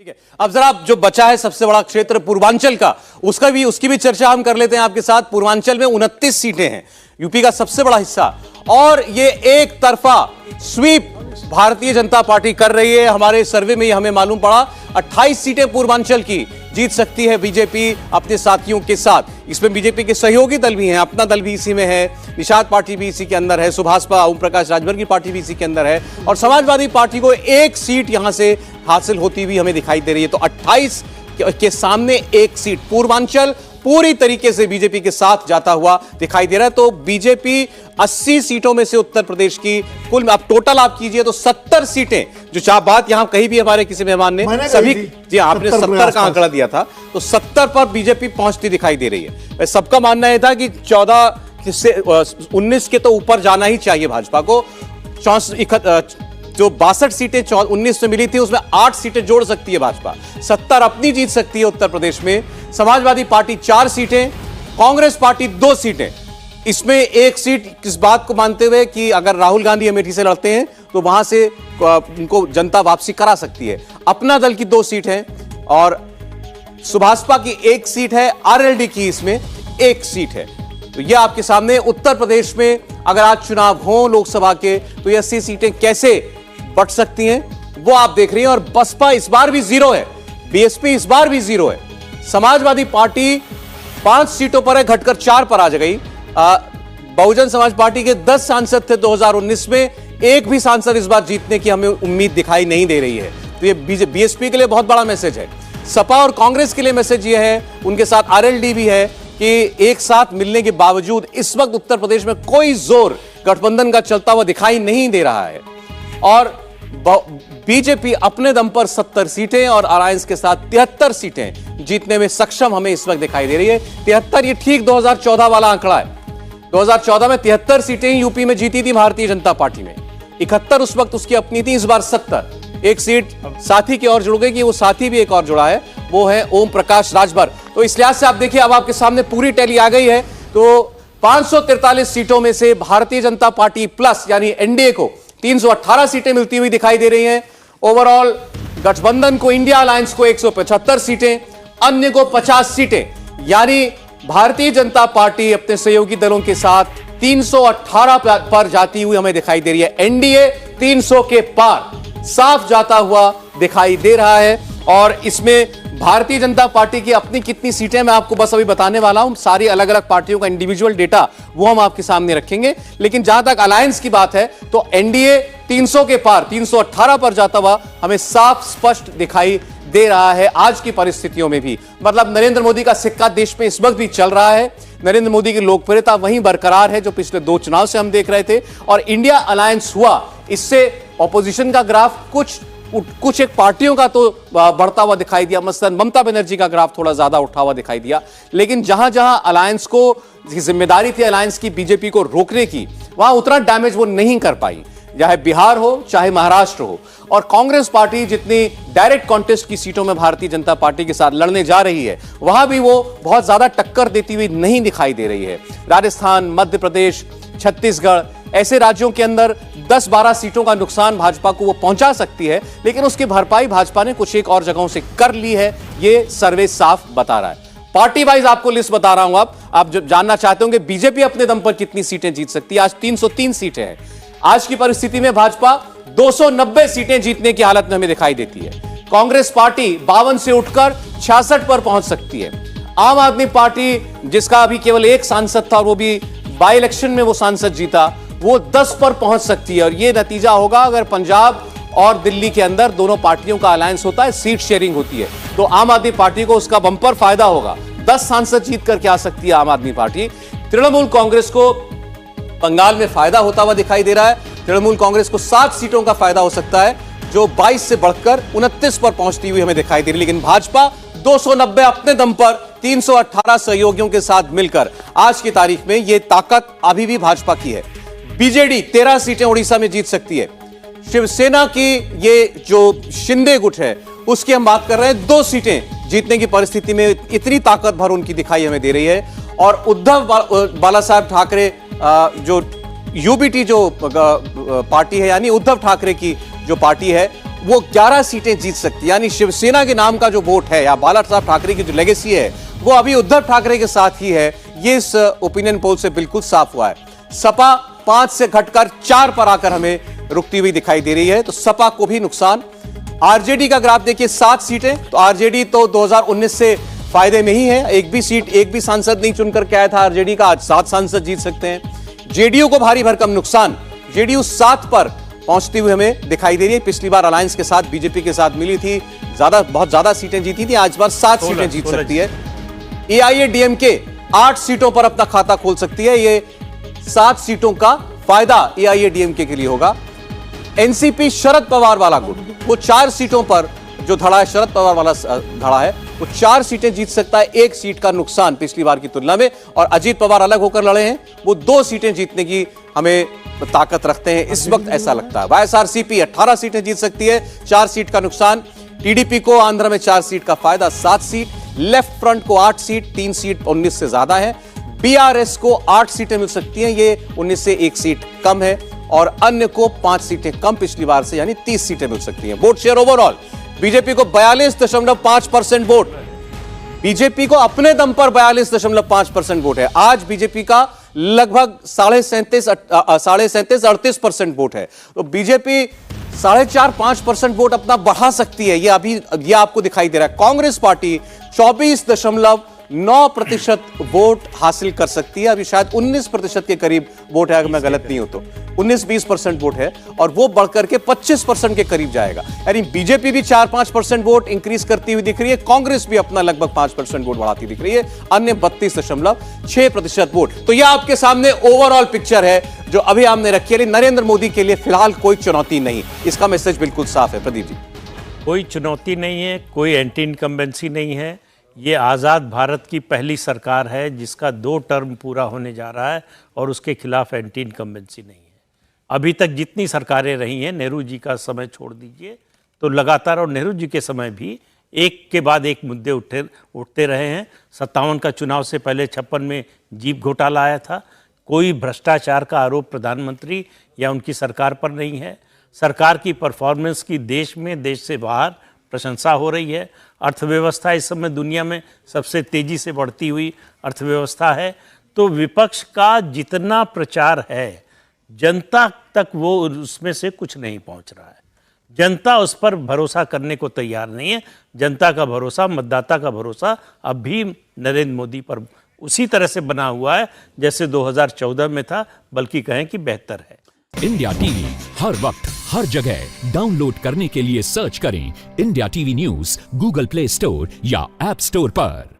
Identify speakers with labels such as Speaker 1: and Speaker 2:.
Speaker 1: ठीक है, अब जरा जो बचा है सबसे बड़ा क्षेत्र पूर्वांचल का, उसकी भी चर्चा हम कर लेते हैं आपके साथ। पूर्वांचल में 29 सीटें हैं, यूपी का सबसे बड़ा हिस्सा, और ये एक तरफा स्वीप भारतीय जनता पार्टी कर रही है। हमारे सर्वे में हमें मालूम पड़ा 28 सीटें पूर्वांचल की जीत सकती है बीजेपी अपने साथियों के साथ। इसमें बीजेपी के सहयोगी दल भी हैं, अपना दल भी इसी में है, निषाद पार्टी भी इसी के अंदर है, सुभाषपा ओम प्रकाश राजभर की पार्टी भी इसी के अंदर है, और समाजवादी पार्टी को एक सीट यहां से हासिल होती हुई हमें दिखाई दे रही है। तो 28 के सामने एक सीट, पूर्वांचल पूरी तरीके से बीजेपी के साथ जाता हुआ दिखाई दे रहा है। तो बीजेपी 80 सीटों में से उत्तर प्रदेश की कुल आप टोटल आप कीजिए तो 70 सीटें, जो बात यहां कही भी हमारे किसी मेहमान ने सभी, जी आपने 70 का आंकड़ा दिया था, तो 70 पर बीजेपी पहुंचती दिखाई दे रही है। सबका मानना यह था कि 14 से 19 के तो ऊपर जाना ही चाहिए भाजपा को। जो 62 सीटें 19 में मिली थी उसमें 8 सीटें जोड़ सकती है भाजपा, 70 अपनी जीत सकती है उत्तर प्रदेश में। समाजवादी पार्टी 4 सीटें, कांग्रेस पार्टी 2 सीटें। इसमें एक सीट किस बात को मानते हुए कि अगर राहुल गांधी अमेठी से लड़ते हैं तो वहां से उनको जनता वापसी करा सकती है। अपना दल की 2 सीट है और सुभाषपा की 1 सीट है, आरएलडी की इसमें 1 सीट है। तो यह आपके सामने उत्तर प्रदेश में अगर आज चुनाव हो लोकसभा के तो ये 80 सीटें कैसे बढ़ सकती हैं वो आप देख रही हैं। और बसपा इस बार भी 0 है, बीएसपी इस बार भी 0 है। समाजवादी पार्टी 5 सीटों पर है, घटकर 4 पर आ गई। बहुजन समाज पार्टी के 10 सांसद थे 2019 में, एक भी सांसद इस बार जीतने की हमें उम्मीद दिखाई नहीं दे रही है। तो ये बीएसपी के लिए बहुत बड़ा मैसेज है। सपा और कांग्रेस के लिए मैसेज ये है, उनके साथ आरएलडी भी है, कि एक साथ मिलने के बावजूद इस वक्त उत्तर प्रदेश में कोई जोर गठबंधन का चलता हुआ दिखाई नहीं दे रहा है। और बीजेपी अपने दम पर 70 सीटें और अलायंस के साथ 73 सीटें जीतने में सक्षम हमें इस वक्त दिखाई दे रही है। 73 ये ठीक 2014 वाला आंकड़ा है। 2014 में 73 सीटें यूपी में जीती थी भारतीय जनता पार्टी में, 71 उस वक्त उसकी अपनी थी, इस बार 70। एक सीट साथी की ओर जुड़ गई कि वो साथी भी एक और जुड़ा है, वो है ओम प्रकाश राजभर। तो इस लिहाज से आप देखिए, अब आपके सामने पूरी टैली आ गई है। तो 543 सीटों में से भारतीय जनता पार्टी प्लस यानी एनडीए को 318 सीटें मिलती हुई दिखाई दे रही हैं। ओवरऑल गठबंधन को, इंडिया अलायंस को 175 सीटें, अन्य को 50 सीटें, यानी भारतीय जनता पार्टी अपने सहयोगी दलों के साथ 318 पर जाती हुई हमें दिखाई दे रही है। एनडीए 300 के पार साफ जाता हुआ दिखाई दे रहा है। और इसमें भारतीय जनता पार्टी की अपनी कितनी सीटें मैं आपको बस अभी बताने वाला हूं, सारी अलग अलग पार्टियों का इंडिविजुअल डेटा वो हम आपके सामने रखेंगे। लेकिन जहां तक अलायंस की बात है तो एनडीए 300 के पार 318 पर जाता हुआ हमें साफ स्पष्ट दिखाई दे रहा है आज की परिस्थितियों में भी। मतलब नरेंद्र मोदी का सिक्का देश में इस वक्त भी चल रहा है, नरेंद्र मोदी की लोकप्रियता वहीं बरकरार है जो पिछले 2 चुनाव से हम देख रहे थे। और इंडिया अलायंस हुआ, इससे ऑपोजिशन का ग्राफ कुछ एक पार्टियों का तो बढ़ता हुआ दिखाई दिया, मसलन ममता बनर्जी का ग्राफ थोड़ा ज्यादा उठा हुआ दिखाई दिया। लेकिन जहां जहां अलायंस को जिम्मेदारी थी अलायंस की बीजेपी को रोकने की, वहां उतना डैमेज वो नहीं कर पाई, चाहे बिहार हो चाहे महाराष्ट्र हो। और कांग्रेस पार्टी जितनी डायरेक्ट कॉन्टेस्ट की सीटों में भारतीय जनता पार्टी के साथ लड़ने जा रही है, वहां भी वो बहुत ज्यादा टक्कर देती हुई नहीं दिखाई दे रही है। राजस्थान, मध्य प्रदेश, छत्तीसगढ़, ऐसे राज्यों के अंदर 10-12 सीटों का नुकसान भाजपा को वो पहुंचा सकती है, लेकिन उसकी भरपाई भाजपा ने कुछ एक और जगहों से कर ली है, ये सर्वे साफ बता रहा है। पार्टी वाइज आपको लिस्ट बता रहा हूं। आप जो जानना चाहते होंगे बीजेपी अपने दम पर कितनी सीटें जीत सकती है, आज 303 सीटें हैं। आज की परिस्थिति में भाजपा 290 सीटें जीतने की हालत में हमें दिखाई देती है। कांग्रेस पार्टी 52 से उठकर 66 पर पहुंच सकती है। आम आदमी पार्टी जिसका अभी केवल 1 सांसद था और वो भी बाई इलेक्शन में वो सांसद जीता, वो 10 पर पहुंच सकती है। और ये नतीजा होगा अगर पंजाब और दिल्ली के अंदर दोनों पार्टियों का अलायंस होता है, सीट शेयरिंग होती है, तो आम आदमी पार्टी को उसका बंपर फायदा होगा। 10 सांसद जीत करके आ सकती है आम आदमी पार्टी। तृणमूल कांग्रेस को बंगाल में फायदा होता हुआ दिखाई दे रहा है। तृणमूल कांग्रेस को 7 सीटों का फायदा हो सकता है, जो 22 से बढ़कर 29 पर पहुंचती हुई हमें दिखाई दे रही है। लेकिन भाजपा 290 अपने दम पर 318 सहयोगियों के साथ मिलकर आज की तारीख में यह ताकत अभी भी भाजपा की है। बीजेडी 13 सीटें उड़ीसा में जीत सकती है। शिवसेना की ये जो शिंदे गुट है उसकी हम बात कर रहे हैं, 2 सीटें जीतने की परिस्थिति में इतनी ताकत भर उनकी दिखाई हमें दे रही है। और उद्धव बाला साहब ठाकरे जो यूबीटी जो पार्टी है, यानी उद्धव ठाकरे की जो पार्टी है, वो 11 सीटें जीत सकती है। यानी शिवसेना के नाम का जो वोट है या बाला साहब ठाकरे की जो लेगेसी है वो अभी उद्धव ठाकरे के साथ ही है, ये इस ओपिनियन पोल से बिल्कुल साफ हुआ है। सपा 5 से घटकर 4 पर आकर हमें रुकती हुई दिखाई दे रही है, तो सपा को भी नुकसान। आरजेडी का ग्राफ देखिए, 7 सीटें, तो आरजेडी तो 2019 से फायदे में ही है। एक भी सीट, एक भी सांसद नहीं चुनकर के आया था आरजेडी का, आज 7 सांसद जीत सकते हैं। जेडीयू को भारी भरकम नुकसान, जेडीयू 7 पर पहुंचती हुई हमें दिखाई दे रही है। पिछली बार अलायंस के साथ, बीजेपी के साथ मिली थी, बहुत ज्यादा सीटें जीती थी, आज बार 7 सीटें जीत सकती है। एआईएडीएमके 8 सीटों पर अपना खाता खोल सकती है, ये 7 सीटों का फायदा एआईएडीएमके के लिए होगा। एनसीपी शरद पवार वाला गुट, वो 4 सीटों पर जो धड़ा है, शरद पवार वाला धड़ा है, वो 4 सीटें जीत सकता है, 1 सीट का नुकसान पिछली बार की तुलना में। और अजीत पवार अलग होकर लड़े हैं, वो 2 सीटें जीतने की हमें ताकत रखते हैं इस वक्त, ऐसा लगता है। वाईएसआरसीपी 18 सीटें जीत सकती है, 4 सीट का नुकसान। टीडीपी को आंध्र में 4 सीट का फायदा, 7 सीट। लेफ्ट फ्रंट को 8 सीट, 3 सीट 19 से ज्यादा है। बीआरएस को 8 सीटें मिल सकती हैं, ये 19 से 1 सीट कम है। और अन्य को 5 सीटें कम पिछली बार से, यानी 30 सीटें मिल सकती हैं। वोट शेयर ओवरऑल बीजेपी को 42.5% वोट, बीजेपी को अपने दम पर 42.5% वोट है। आज बीजेपी का लगभग 37.5-38% वोट है, तो बीजेपी 4.5-5% वोट अपना बढ़ा सकती है, ये आपको दिखाई दे रहा है। कांग्रेस पार्टी 24.9% वोट हासिल कर सकती है, अभी शायद 19% के करीब वोट है, अगर मैं गलत नहीं हूं तो 19-20% वोट है, और वो बढ़कर के 25% के करीब जाएगा। यानी बीजेपी भी 4-5% वोट इंक्रीज करती हुई दिख रही है, कांग्रेस भी अपना लगभग 5% वोट बढ़ाती दिख रही है, अन्य 32.6% वोट। तो यह आपके सामने ओवरऑल पिक्चर है जो अभी हमने रखी है। नरेंद्र मोदी के लिए फिलहाल कोई चुनौती नहीं, इसका मैसेज बिल्कुल साफ है। प्रदीप जी,
Speaker 2: कोई चुनौती नहीं है, कोई एंटी इनकम्बेंसी नहीं है। ये आज़ाद भारत की पहली सरकार है जिसका 2 टर्म पूरा होने जा रहा है और उसके खिलाफ एंटी इनकम्बेंसी नहीं है। अभी तक जितनी सरकारें रही हैं, नेहरू जी का समय छोड़ दीजिए तो लगातार, और नेहरू जी के समय भी एक के बाद एक मुद्दे उठते रहे हैं। 57 का चुनाव से पहले 56 में जीप घोटाला आया था। कोई भ्रष्टाचार का आरोप प्रधानमंत्री या उनकी सरकार पर नहीं है। सरकार की परफॉर्मेंस की देश में, देश से बाहर प्रशंसा हो रही है। अर्थव्यवस्था इस समय दुनिया में सबसे तेजी से बढ़ती हुई अर्थव्यवस्था है। तो विपक्ष का जितना प्रचार है, जनता तक वो उसमें से कुछ नहीं पहुंच रहा है। जनता उस पर भरोसा करने को तैयार नहीं है। जनता का भरोसा, मतदाता का भरोसा अब भी नरेंद्र मोदी पर उसी तरह से बना हुआ है जैसे 2014 में था, बल्कि कहें कि बेहतर है।
Speaker 3: इंडिया टीवी हर वक्त हर जगह डाउनलोड करने के लिए सर्च करें India TV news Google play store या ऐप स्टोर पर।